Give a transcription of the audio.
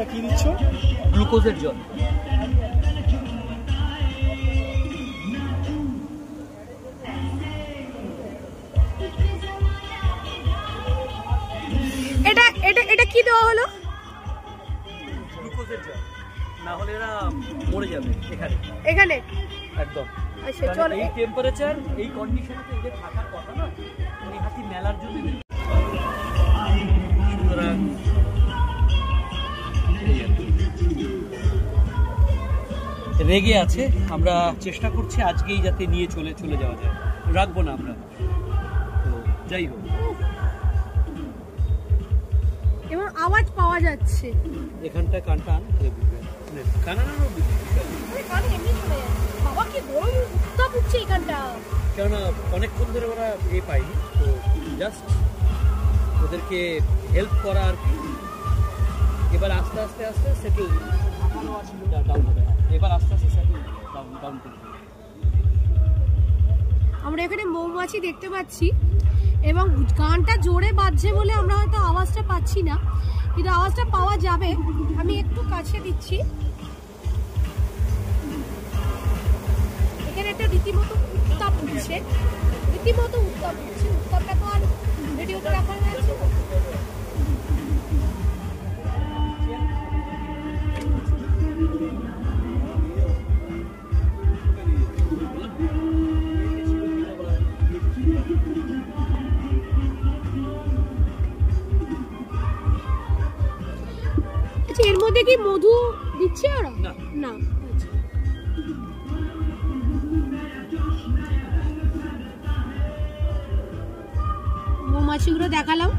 এটা কি দিচ্ছ? গ্লুকোজের জল। এটা এটা এটা কি দেওয়া হলো? গ্লুকোজের জল, না হলে এরা মরে যাবে এখানে। এখানে একদম। আচ্ছা চল, এই টেম্পারেচার এই কন্ডিশনে তো এদের থাকার কথা না, এই হাতি মেলার জন্য। সুতরাং রেগে আছে, আমরা চেষ্টা করছি আজকেই যাতে নিয়ে চলে যাওয়া যায়, রাখবো না আমরা। তো যাই হোক, এবং আওয়াজ পাওয়া যাচ্ছে এখানটা কানটা কানানো বাবা, কি গরম উত্তাপ উঠছে এখানটা। কেননা অনেকক্ষণ ধরে ওরা পায়নি, তো জাস্ট ওদেরকে হেল্প করা আর কি। এবার আস্তে আস্তে সেটেল ডাউন হবে, এবার আস্তে আস্তে সেটেল ডাউন করবে। আমরা এখানে মৌমাছি দেখতে পাচ্ছি এবং গানটা জোরে বাজছে বলে আমরা হয়তো আওয়াজটা পাচ্ছি না, কিন্তু আওয়াজটা পাওয়া যাবে। আমি একটু কাছে দিচ্ছি। এখানে একটা রীতিমতো উত্তাপ উঠছে, উত্তাপটা তো আর ভিডিওতে রাখা যাচ্ছে না। আচ্ছা, এর মধ্যে কি মধু দিচ্ছে ওরা? না। মৌমাছিগুলো দেখালাম।